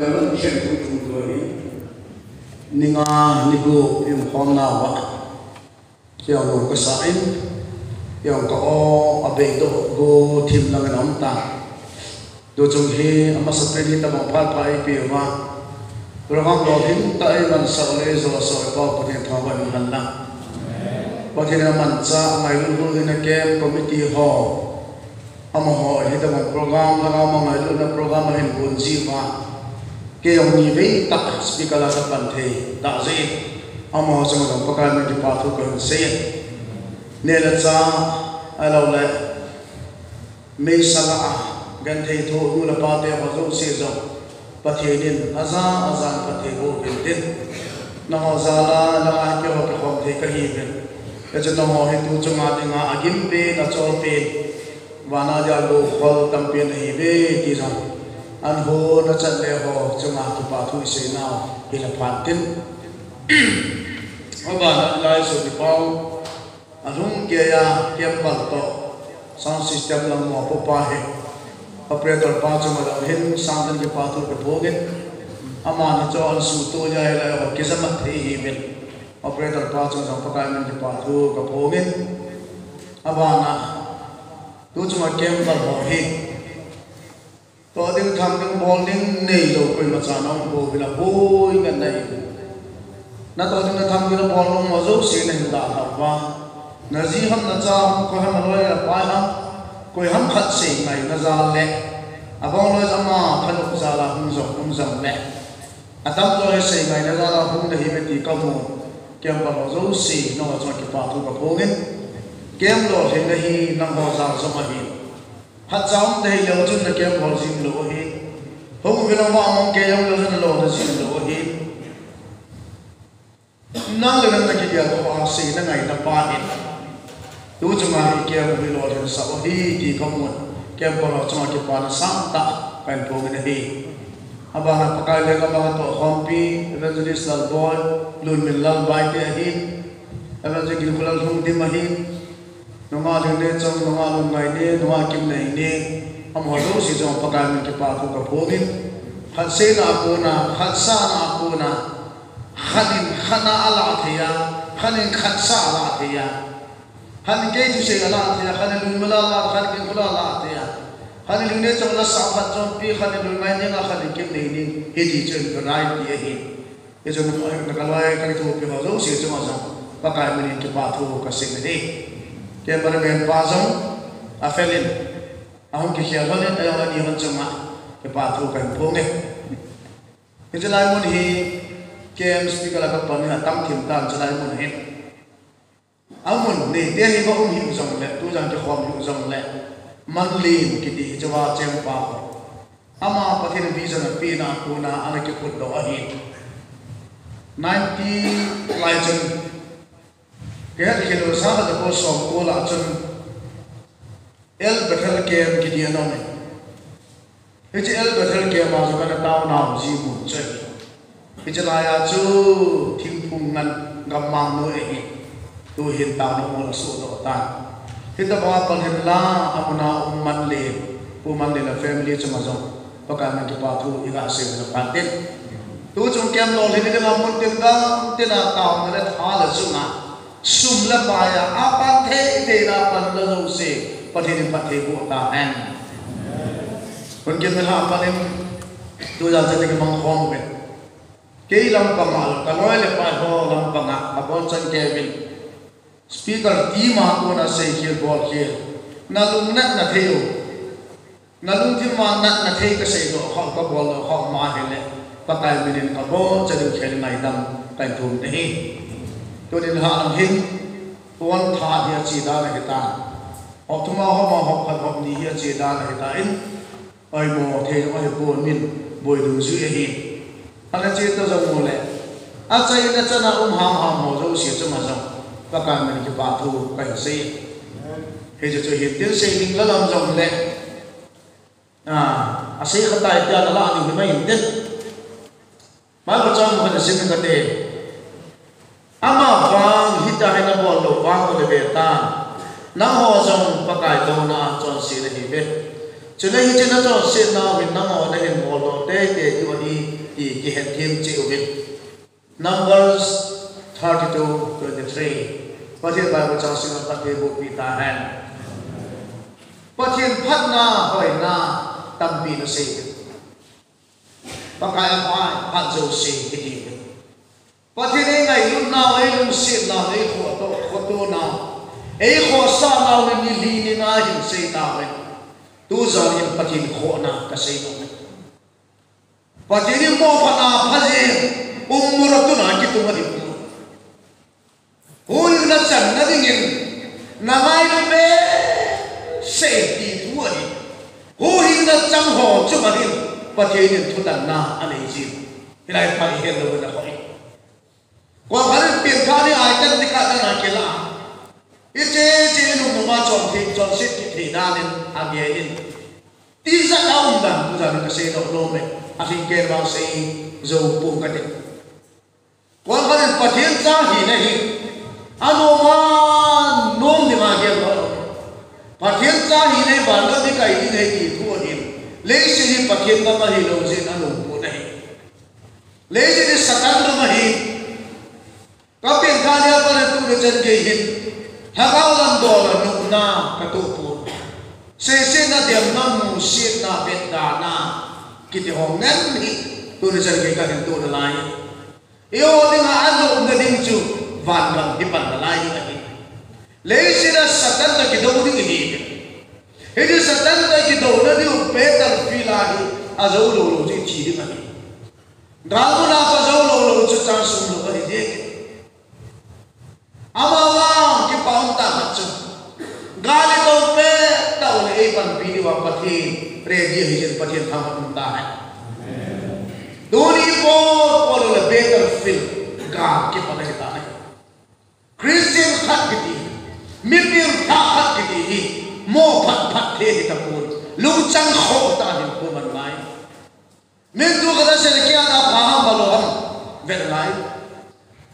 Kawan khen tu tu ni ninga niku im hom na wa yang no ka sain yang ka o abe do go thim lang nam ta do chung he ama sa pe ni ta ma phal phai pi ma program lo hin ta ai man sa le zo so pa pa the tha wa ni han la pa the na man cha ngai lu lu na kem committee ho ama ho he ta program la ma ngai lu na program hin bun ji ma ke ông ni ve tak speaker la sa pan the da ze ama ho sa ma pa ka ni pa thu ko se ne la cha alo le me sa la gan the tho nu la pa te ho zo se zo pa the nin aza pa the ho ben tin na ho za la ke ho ka hom the ka hi ben ya cha no ho he tu chu ma dinga agim pe na chol pe wana ja lo khol tam pe nei ve ti sa an ho na chat le ho chunga ki pa thu se na ila phatin aba na lai so ti pau arung ke ya kem pal to sound system lang mo po pa he operator pa chuma la hin sound ki pa thu ke bogen ama na chol su to ja ila ho ke sama the hi ben operator pa chuma pa ka men ki pa thu ka bogen aba na tu chuma kem pal ho hi to ding tham ding bol ding nei lo koi ma cha na bo bila boi gan nei na to ding tham bila bol lo ma zo se nei da ha wa na ji ham na cha ko ham lo ya pa ha koi ham khat se ngai na za le abong lo ama phanuk za la hum zam le atam to se ngai na za la hum de hi be ti ka mo kem ba lo zo se no cha ki pa thu ka bo gen kem lo he na hi na ho za zo ma hi hat zaum de lo chun na kem bol jing lo hi hom vi lo ma mong ke yong lo chun lo na jing lo hi na le na ki ya ko a se na ngai na pa ni tu chu ma hi kem vi lo den sa hi ti ko mo kem bol lo chuma ki pa na sa ta kan po ni hi aba na pa ka le ka ba to hom pi evangelist lal boy lun min lal bai te hi evangelist kulal hum di ma hi nunga lene chong nunga lungai ne nunga kim nei ne amho lo si jong pakai min ke pa thu ka phogin khat se na ko na khat sa na ko na khanin khana ala thia khanin khat sa ala thia khan ke ju se ala thia khan lu mala la khan ke kula la thia khan lu ne chong la sa khat chong pi khan lu ngai ne nga khan kim nei ni he di chen ka rai ti hi ye jong na ka lai ka thu pi ho lo si jong ma pakai min ke pa thu ka se ne ke barmen pazong afelin ahon ke khia holen ayo ni hon chama ke pa thu kan phonge ke jalai mun hi kem speaker la ka pan ha tam thim tan jalai mun hi amun ne te hi ba hi zong le tu jang ke khom hu zong le man lim ki di jawa chem pa ama pathin vision pi na ku na ana ke put do hi 90 legend kaya kilo sa ka ko som ko la chun el betel kem ki dia no ne eji el betel kem ma so ka taw na ji mu che eji la ya chu thim phung ngan ngam ma no e tu hin taw no mo so do ta hita ba pan hin la amuna umman le uman le la family chuma zo pa ka man ki pa thu ira se na pa ten tu chung kem lo le ni ga mun tin ga tin na taw na le tha la chu na sum la pa ya apa the de na pan la zo se pathin pathe bu ta an kon ke mel ha panem tu ja jate ke mang khom be ke lam pa mal ka loi le pa ho lam pa nga abon chan ke bin speaker ti ma ko na se khil bol khil na lung na theu na lung ti ma na thei ka se do kho ka bol kho ma he le patai bin ka bo cha du khel ngai dam kai thum te hi to din ha am hin tuan tha dia chi da la ta ho thuma ho ma ho khat ho ni hi chi da la ta in ai mo the ai bo min boi du zu e hi ala chi to zo mo le a chai na chana ha mo zo si chu ma zo pa ka men ki pa thu kai se he je cho hi tin se ning la lam zo le a se khatai ta la ni mai in den ma ko chang mo na sin ka te ama wang hita hena bol lo wang ko le ta na ho jong pakai to na chon si le hi be cho nên khi nó cho xin nào mình nó ngồi đây hình ngồi đồ tế để cho đi thì cái hình thêm chịu việc Numbers 32:23 Phát hiện bài của cháu xin phát hiện bộ bị ta hẹn Phát hiện phát na hỏi na tâm bị nó xì và cái ai phát dấu xì cái gì phát hiện ngày lúc nào ấy lúc xịn nào ấy khổ tô nào ấy khổ xa nào nên đi lý nên ai hình xây tạo ấy tu giờ hiện phát hiện khổ nào cái xây nào phát hiện mô phát na phát hiện umur tu na kita mati umur. Hul na chan na dingin na mai na be safety tu ani. Hul na cham ho chu ma din pathe ni thu tan na ani ji. Hilai pai hen lo na khoi. Kwa bhar pin kha ni ai kan dikha na ke la. Iche lu ma chon sit ki thi na nin a ge din. Ti sa kaum dan tu dan ka se no lo me. A hin ke ba se zo pu ka din. Quan phần phát triển ra thì này, anh mà nôm thì mà kia rồi, phát triển ra thì này bản thân cái gì này thì thua đi, lấy gì phát triển ra mà thì đâu gì anh nôm của này, lấy gì sát ăn ra mà thì, các bên khác nhau phải tu được chân cái gì, thằng nào làm đồ là nôm na cái tu phụ, xây na điểm năm mù xây na bên đà na, cái gì hỏng nén thì tu được chân cái gì tu được lại. Yêu tiếng Anh luôn người tiếng chú vạn lần đi bằng lại như vậy. Lấy gì là sát tan là cái đầu đi cái gì? Hết đi sát tan là cái đầu nó đi bế tận phi là đi, à dấu lồ chỉ đi mà đi. Drago na pa dấu lồ cho trang sung lồ cái gì? Amawa cái bao ta hết chứ. Gali đầu bế đầu này bằng phi đi vào phát hiện, ready hiện phát hiện tham ăn ta hay. Doni po là better feel God cái phần này ta này Christian khác cái gì Muslim khác cái gì mua phát thế thì ta buồn lúc chẳng khổ ta thì buồn mình lại mình tu cái đó sẽ là kia na phá ham bao lâu về lại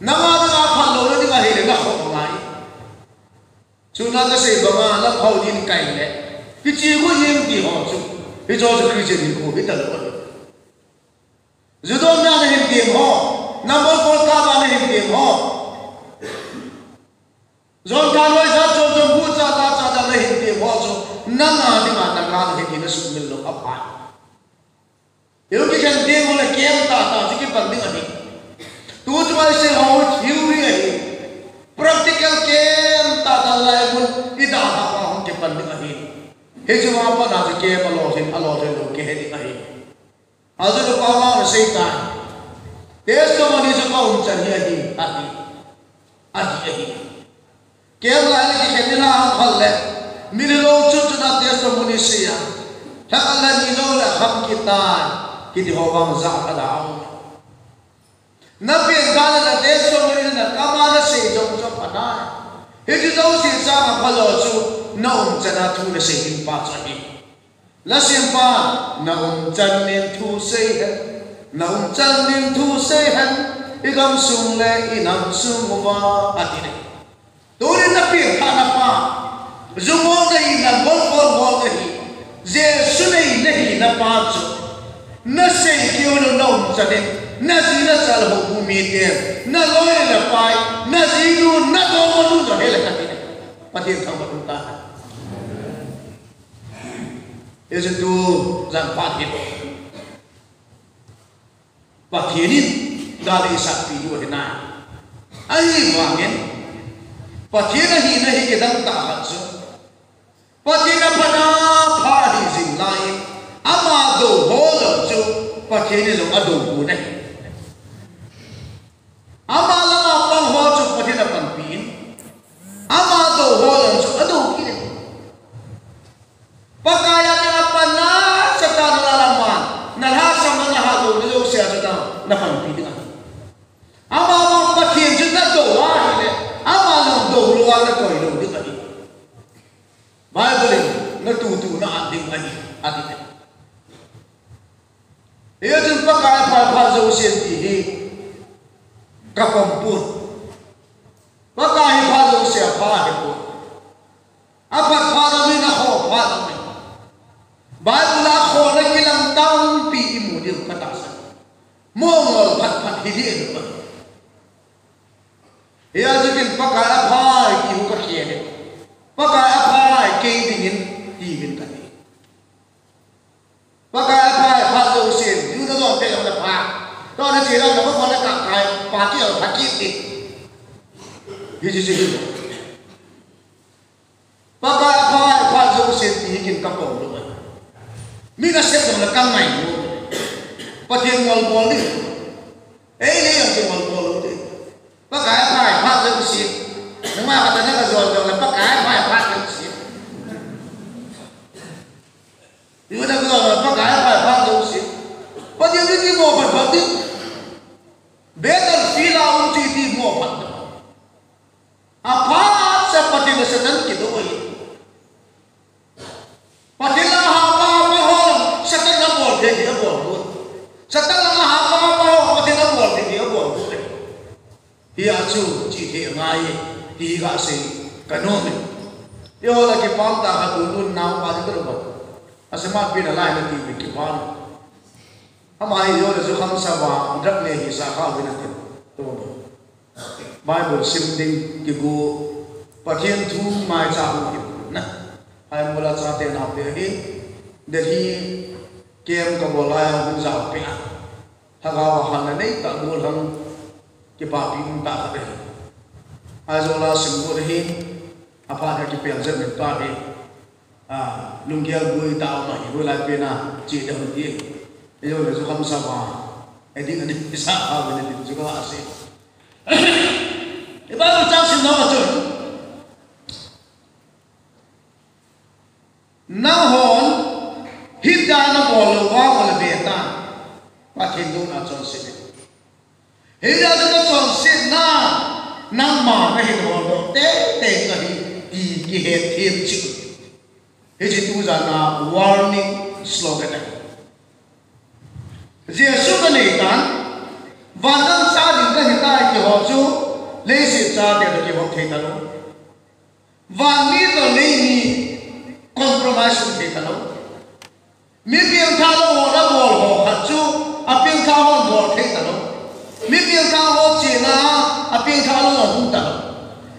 nằm ở đó phá lâu nó đi vào hiện nó khổ lại chúng ta cái gì mà nó khổ đi cái này cái gì cũng yên thì họ chụp cái cho Christian thì khổ biết được Judon na hình điểm họ, number 4 ka ba hình điểm họ. Zon ka loi za cho bu cha na hình điểm họ cho na na đi mà ta ka hình điểm nó sum mình lo ap ai. Yêu cái chân điểm là kem ta chỉ cái phần điểm này. Tu cho ai sẽ họ theory này. Practical kem ta lại muốn đi đào tạo họ cái phần điểm này. Hết cho họ bắt đầu kem mà lo cái hết này. Azu tu kau mau setan. Testimoni tu kau mencari adi. Kau lagi kita nak hal le. Minilo cuci na testimoni sia. Tak Allah ni lo lah ham kita hawang zak ada. Nabi kala na testimoni na kamana se jom panai. Itu tahu si zak kalau tu naum cina tu na se impat sahi. La simpa naum chanin thu sei han naum chanin thu sei han igam sung le inam sung wa atine torin na pi khana pa zumo dai na bol dai je sunai nahi na pa chu na sei kyo no naum chanin na zi na chal ho bumi te na loy la pai na zi nu na do mo nu jo hele katine pathin thang ba ta Itu tu jangan pathin. Pathinin dari sakti dua henai. Ayi wangin. Pathina hi kita tak hansu. Pathina pada padi sing lain. Ama do holam tu pathini lo ado bunai. Ama lama pang ho tu pathina panpin. Ama do holam tu ado kini. Pakaian na setan lalaman nalhasa manahalo nilo siya setan nakampi dengan ama pathin juna doa ile ama long do luar na koi lo dengan ini Bible na tu na anding ani atite iyo jun pakai pa zo siya tihi kapampur pakai pa zo siya pa hepo apa pa na ho pa na Bible kho na kilang tang pi imu di katasan mo ngol phat hi di ba ya jikin pakai apa ki hu ka khie pakai apa ke dingin di bin ta ni pakai apa pha zo sin yu na zo pe na pha to na chỉ là nó có là cả cái pa ki ở pha ki ti hi pakai apa pha zo sin di kin ka ko lo mi ka set na kang ngai mo patien ngol bol ni ni yang ngol bol ni pakai apa pha zo sin nang ma ka na ka zo là pakai apa pha zo sin yu na ko pakai apa pha zo sin patien ni mo pha ti better feel out ti mo pha apa sa patien sa tan ki do yi patien la ha pa pa ho sa tan na bol de dia bol sa tan la ha pa pa ho patien na bol de dia bol hi a chu chi the ngai ti ga se kanome yo la ki pam ta ha tu nau pa de ro ba asma pi na lai na ti ki pam amai yo le zo kham sa wa drak ne hi sa kha wi na ti to Bible sim ding ki go patien thu mai cha hu ki na ai mula cha te na pe hi de hi kem ka bola hu za pe ha ga wa han na nei ta bol hang ki pa pi ta ka de ai zo la sim go de hi apa da ki pe zen men ta hi lungkia gui ta ma hi go la pe na chi da hu ti yo le zo kham sa wa ai ding ani sa ha wa ne ti zo ka ase Iba ucap sinau acun, nahon hidana bolu wawal beta, pakindu acun sini. Hidana acun sini na nama kahin bolu te kahi di kihet hirci. Hiji tu jana warning slogan. Yesus kanikan, Vandam sa din ka hitai ki ho chu le si cha de ki ho thei ta lo van mi to le ni compromise thei ta lo mi pian tha lo ho na bol ho kha chu a pian tha ho bol thei ta lo mi pian tha ho chi na a pian tha lo hu ta lo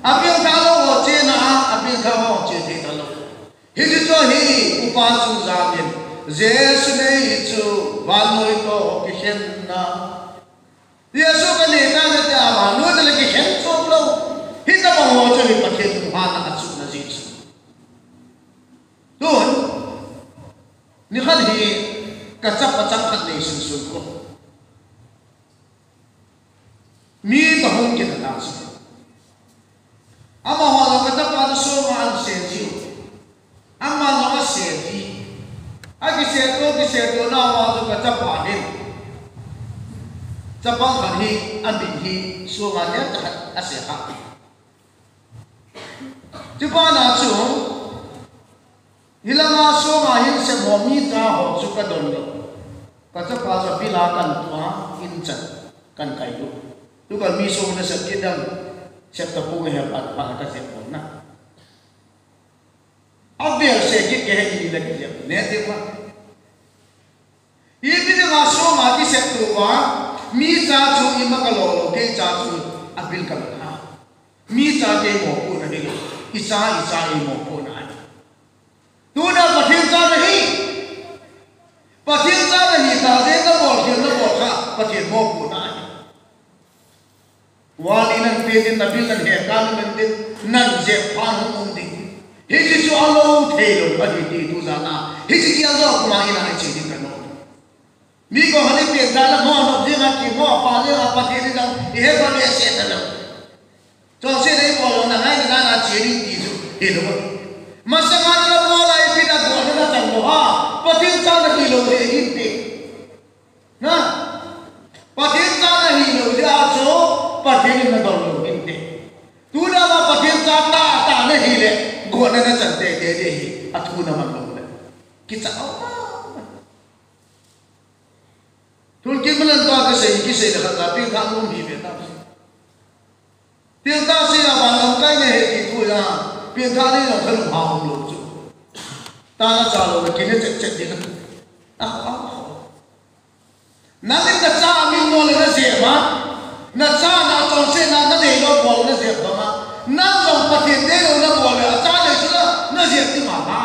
a pian tha lo ho chi na a pian tha ho chi thei ta lo hi ji cho hi upa chu za bin jesu nei chu van noi to ki hen na Yesus kan ni kan ada apa? Nuh ada lagi hentok lo. Kita mau cari pakai Tuhan nak asuk nazis. Tuhan, ni kan hi kacap-kacap kan ni sunsun ko. Mi tahun kita nasi. Ama orang kata pada semua an senji. Ama nama senji. Agi seto nama tu kacap pahin. Sabang kali ambil hi suaranya tak asyik. Jika nak cung, hilang suara yang semuanya tahu suka dondo. Kata pasal bilakan tua incan kan kayu. Tu kalau misu mana sakit dan siap tepung hebat pada siap na. Abel sakit kehe ini lagi siap. Nanti apa? Ini dengan suara siap tua. Mi cha chu ima ka lo ke cha chu abil ka na mi cha ke mo pu na ni isa i mo pu na tu na pathin cha nahi ta de ka bol kha pathin mo pu na wali nan pe din na bil nan he kan nan din nan je phan hum ding hi ji chu alo the lo ba ti tu za na hi ji ki alo kuma ina chi din ka no mi ko hani pe dala mo no je na ki mo pa je na pa ti dang he ba le se ta lo cho se dei bo lo na ngai na chi ri ti ju he lo ma sa ma na bo la i pi da bo na ta lo ha pa ti cha na ki lo he in ti na pa ti cha na hi lo ja cho pa ti na do lo in ti tu na ma pa ti cha ta na hi le go na chan te de hi a thu na ma lo le ki cha Tul ki malan to ka sei ki sei da ka pi ka ngum bi be ta ti ta sei la ba lam kai ne he ki thu ya pi ka ni lo ka lu ha lo chu ताना चालो में किने चेक दिखा nanti naca amin nol na siapa naca na tongse na deh lo bol na siapa ma na long patin deh lo na bol na aca deh cula na siapa tu mana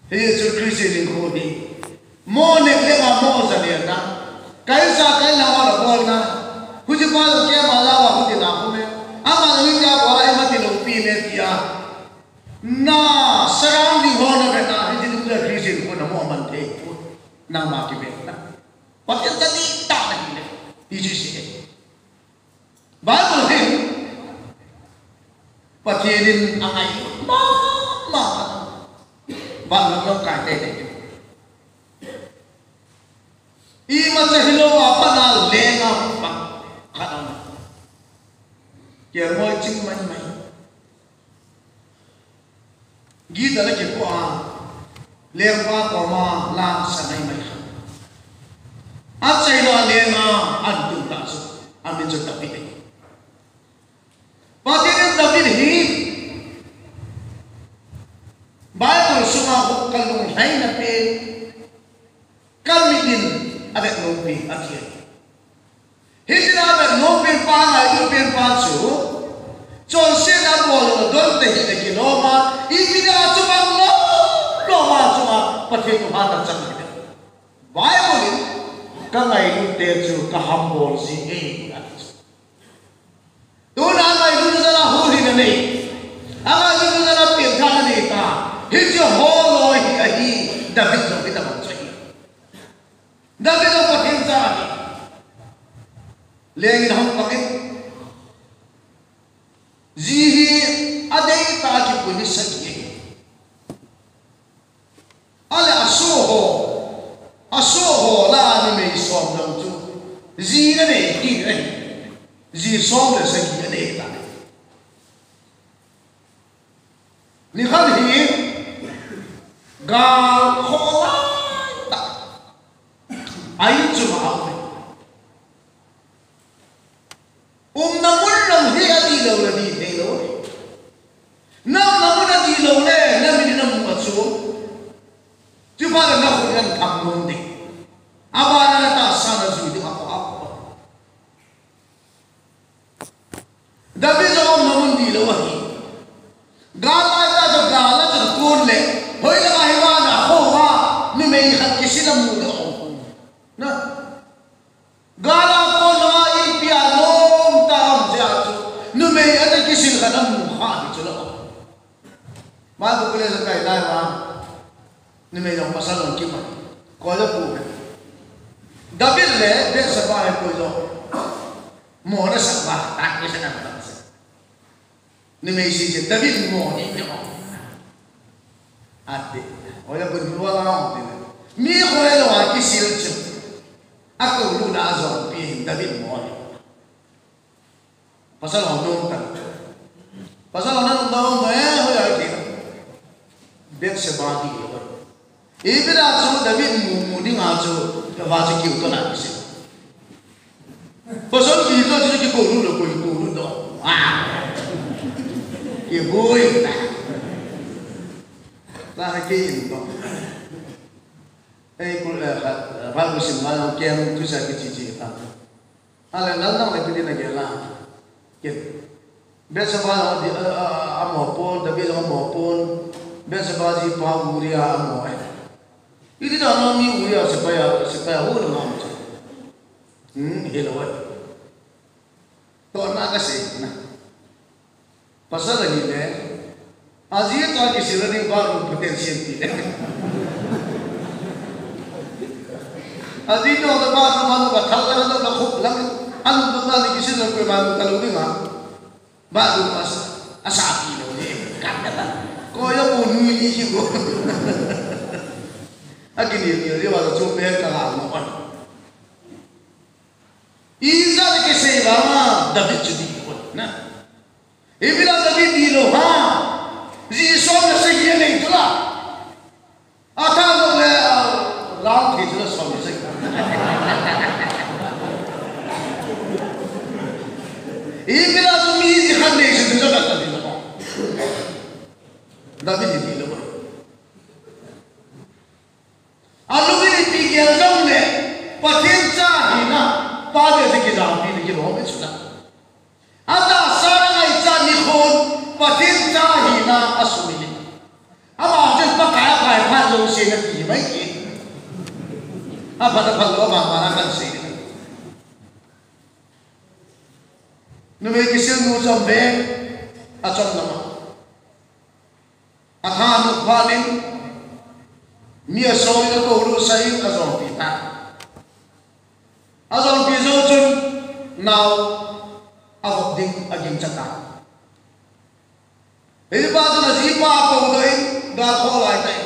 ini cuma Kristian yang kodi mau nek lema mau salian na kaisa kai na wala bol na kuji palu kia malawa kuji na kume ama ni dia bol emang ti lo pi me dia na surrounding hono beta ini cuma Kristian kodi na mau mante nama kita, pakai jadi tak lagi ni, ijazah. Baru ni, pakai angai, mama, baru nak kata ni. Ia macam hello apa nak lenga apa kata ni. Kerana cing mai, gita lagi kuah. Lempa koma lang sanay may ha. At sa ilo lema adun taso amin sa David. Pati ng David hi Bible sumabot kalunghay na pe kami din adet nopi at yan. Hindi na adet nopi pa nga yung panso John sila bolo doon tayo na kinoma ibina sumang Loma cuma pakai Tuhan dan sang kita. Bible ini kangai itu terju kahambol si Tuhan angai itu adalah huri nene. Angai itu adalah pintar neta. Hijau holo hi David tu kita baca. David tu pakai sana. Lagi dah pakai. Zihi ada tak lagi punya sakit. Ale asoho la ni me som dong tu zi na ne ki ne zi som le sa ki ne ta ni khal hi ga kho ta ai chu ma na mun lang hi adi lo la di te lo na mun adi lo le na mi na mu chu Cuma nak hujan kampung ni, apa nak tak sana sudah apa. Tapi jauh namun di luar ni, gala itu gala tu kul le, hoi lah hewan nak hoa, ni melihat kisi nak muda. Nah, gala kul lah piano tam jatuh, ni melihat kisi nak muda itu lah. Mana boleh sekai dah mah. Ni memang pasal orang kiman. Kalau bukan, David le dia sebab apa itu? Mohon sebab tak kisah nak. Ni mesti David mohon ini. Ati, orang berdua orang ni. Mi kalau orang kisah tu, aku lu dah azam pilih David mohon. Pasal orang dong tak. Pasal orang dong tu orang kita. Dia sebab dia. Ibu dah cuma David mudi ngajo, baca kiu tu nak sih. Pasal kiu tu jadi kikulu lah, kikulu tu. Ibu itu, lah kiu tu. Kul bagus sih malam kiam tu saya kecil tak. Alah naldang lagi dia lagi lah. Kiu. Biasa malam dia amapun, David amapun. Biasa bazi pahuria amoy. Ini dah nami uya supaya orang macam, helawat. Tuan nak kasih, nah. Pasal lagi ni, aziat tak kisah ni baru potensial tidak. Aziat tu ada baru batal ada lekuk lang, anu tu nak kisah nak pergi kalau dengar, baru asapi tu ni, kata, kau yang bunuh ini juga. Agini dia baru cuba kalau macam. Iza le kese bama David jadi pun, nah. Ibila David di lo ha, Zisom le sekian itu lah. Atau le lang itu le som sekian. Ibila tu mizi khande itu juga tak ada. David apa dah kalau apa mana kan sih nume kisah nucam be acam nama athan uphalin mia soi na ko ru sai azon pita azon pizo chun now avok ding agin chata ei ba na ji pa ko doi da ko lai tai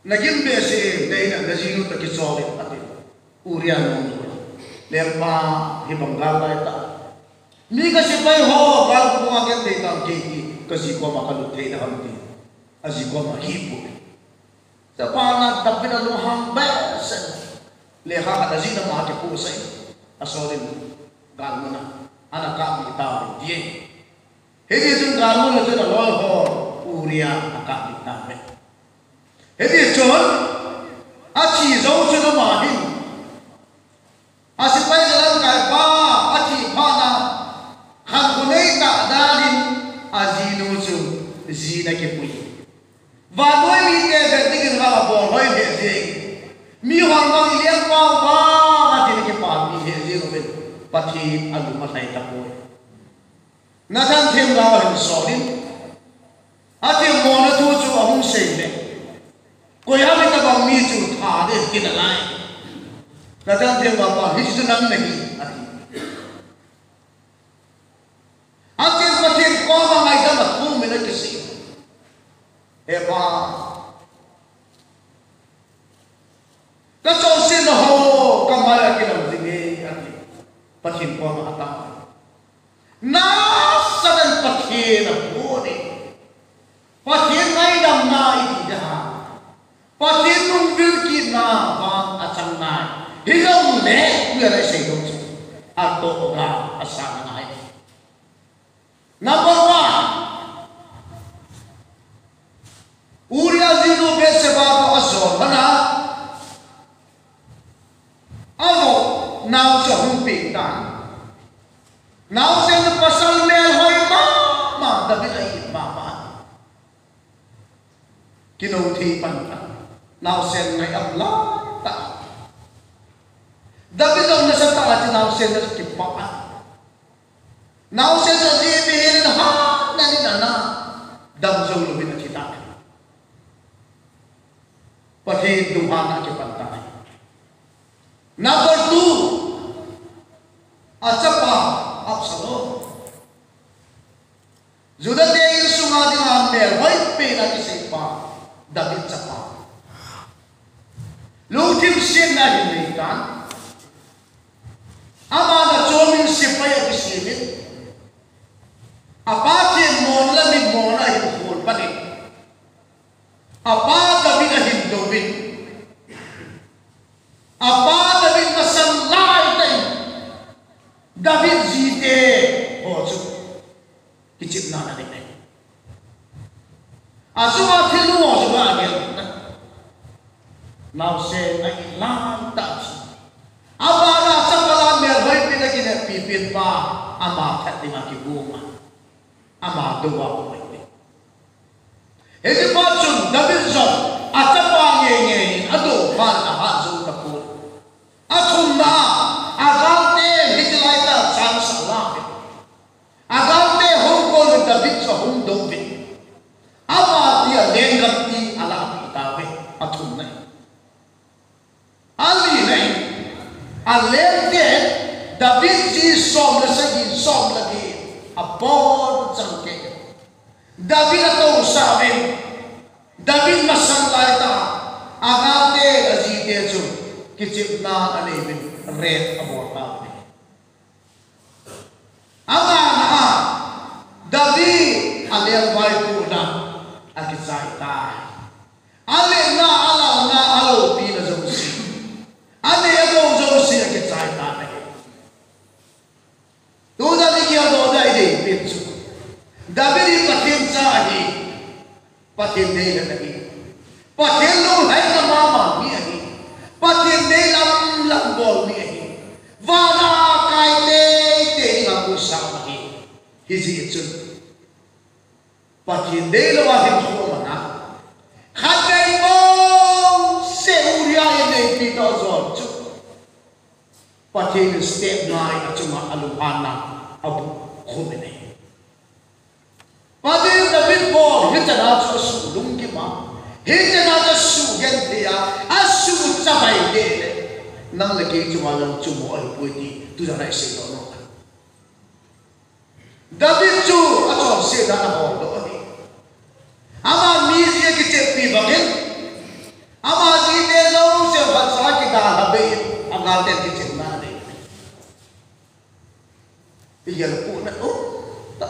nagim be se dei na najinu ta ki chole ati uriya no lerma hi bangal lai ta mi ka si pai ho gal ko age te tam ki ka si ko ma ka lu te na ham ti aji ko ma hi pu ta pa na ta pe na lu ham ba sen le ha ka ji na ma ke pu sai asolin gal na ana ka mi ta die he ji jun gal mo na ta lo ho uriya ka mi ta me he ji chon a chi zo chu na ma hi a si pai jalan ka pa a chi pa na han ko nei ta da din a ji no chu ji na ke pu và đôi mi tê về tinh thần là bỏ hơi hệ gì mi hoàng băng liên quan và thì cái bản mi hệ gì của mình và thì anh đúng mà này tập bồi na tham thêm ra hình sọ đi à thì mò nó thu chú ông sền đấy coi áo cái bằng mi chú thả để kia lại na tham thêm vào bản hít chú nắm này à thì có thêm có bằng ngày đó mà thu mình cái gì Eva, cái chỗ xin là hồ cầm bài cái làm gì nghe anh bắt hiện qua mà ta na sẵn bắt hiện là bố đi bắt hiện ngay đầm na đi ra bắt hiện nung viên kia na vang ở trong này hi long lẽ người lại xây đông à tổ ga ở sang này number one Uriya zino bese baba azor mana avo now cho hung ping tan now sen pasal mel hoy ma david ai ma kino thi pan now sen ngai ap la ta david on na sa ta ti now sen na ki pa now sen so ji bi hin ha na ni na dam zo lu bi na ki ta Pati Tuhan ke pantai. Number two, Acapa Absalom. Sudah dia sungai di ambil, baik pena siapa David capa. Lutim sin na hinikan. Amana jomin siapa yang disini. Apa yang mona ni mona hibul panik. Apa David hindobin? Apa David masalai tay? David jite hoju kicip na natin ay. Asuma filu hoju ba agil? Now say ay lang touch. Apa na sa kalam merbay pinagin pipin pa ama katima kibuma ama dua ko. Edi pachun David zon atapa ngenge ado ban ahazu tapu athumna agante hijlaita chang salam agante hongkol David sa hungdong ama dia lengati ala itawe athumna ali nei alente David ji som lagi apor changke David atau saben David masalai ta agate azite chu kicipna alebin red abota agana David alel vai puna akisai ta ale na ala na alo pina zosi ale alo zosi akisai ta tu da dikia do da ide pinchu David patin sahi patin dei lagi patin lu hai na mama ni ahi patin dei lam bol ni ahi vana kai te ngaku sa ahi hizi chun patin dei lo wa hin ko mana khatai mo se uri zon chu pathin step ngai achuma alupana abu khomene pathin David Paul hitana chu su lungki ma hitana chu su gen thia asu chabai de nang le ke chuma long chumo ai puiti tu jana se no David chu achon se da na ho do ni ama mi je ki che pi bagin ama ji de lo se bhatsa ki da habe agal te ki chena de yel pu na o ta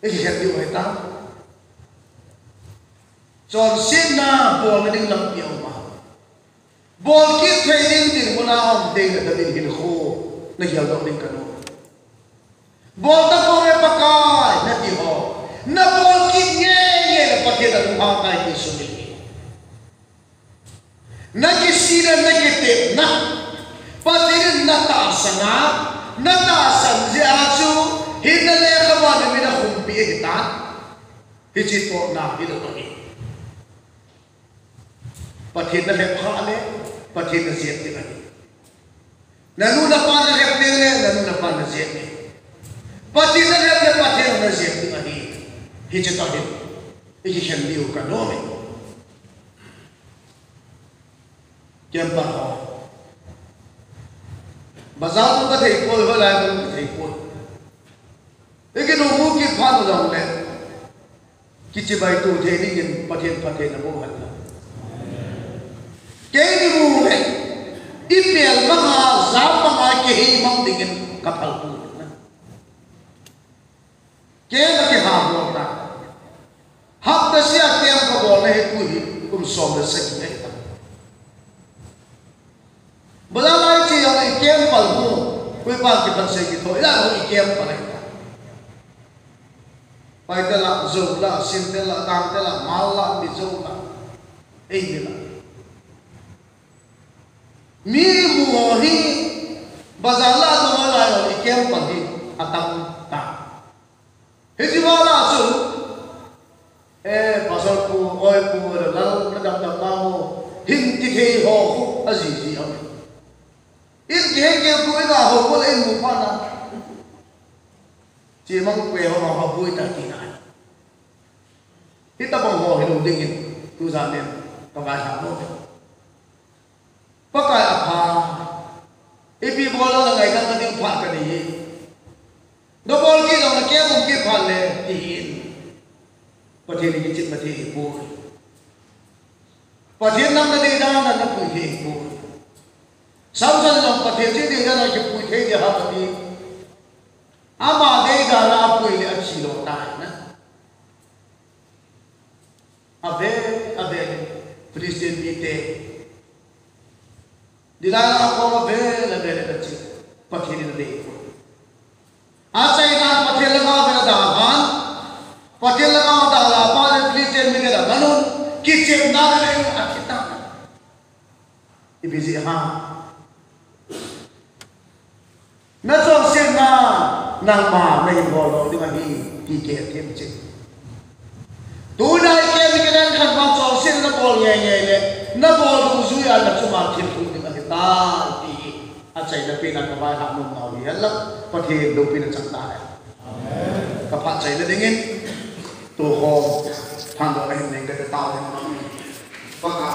e ki het yu ta chon sin na bol ning lam pi ma bol ki training din muna om de da din hin kho na yel do ning kanu bol ta ko re pakai na ti ho na bol ki nye ye le pathe da ha kai ki suni na ki sira na ki te na pathe na ta sana na ta san je a chu hin le khawa na mi na khum pi e ta hi chi to na hi do ni pathe na le kha le pathe na je ti ni na nu na pa na le te le na nu na pa na je ni pathe na le pathe na je ti ni hi chi to ni hi khen liu ka no me kem pa ho bazar ko ka thei ko ho lai ko thei ko लेकिन वो मुंह की फाल हो जाऊंगे किसी बाई तो थे लेकिन पठेन पठेन वो हल्ला कहीं नहीं मुंह है इपेल महा जाप महा के ही मंग दिगन कपल पूर्ण क्या लगे हाँ बोलना हम दसिया क्या हमको बोलने है कोई तुम सोच सकते हैं बड़ा लाइट चीज़ है क्या पल हो कोई बात की बंसे की तो इधर हो क्या पल है paitela zula sintela tangtela malla bizula eidela mi muhi bazala domala yo ikem padi atam ta hejiwala chu pasal ku oi ku lal nadam dam mo hin ti the ho azi ji am in ke ku ina ho ko le mu pa na chỉ mong quê họ vui ta kỳ này, ít ta bằng họ hiểu định tu giả nên có vài tháng thôi, bất kể áp phá, ít bị bỏ lỡ là ngày đang đi phạt cái gì, nó bỏ cái đó là kéo một cái phạt này thì, bất kỳ cái chuyện mà thì vui, bất kỳ năm cái đi ra là nó vui thì vui, sau đó là bất kỳ cái đi ra là cái vui thế thì họ thì ama de gala apoi le achi lo ta na ave president bite dilala ko ave la de achi pakhini de a chai na pakhel la ga da han pakhel la ga da la pa de president mi da ganun ki che na le akita ibisi ha na chong sen na nang ma nei bolo di ma hi ki ke tem che tu nai ke mi kan khan ma chong sen na bol ye ye le na bol du zu ya na chu ma thil tu di ma ta ti a chai na pe na ka ba ha nu ma wi la pa the do pe na chang ta amen ka pha chai na dingin tu ho thang do ai nei ka ta ta ma pa ka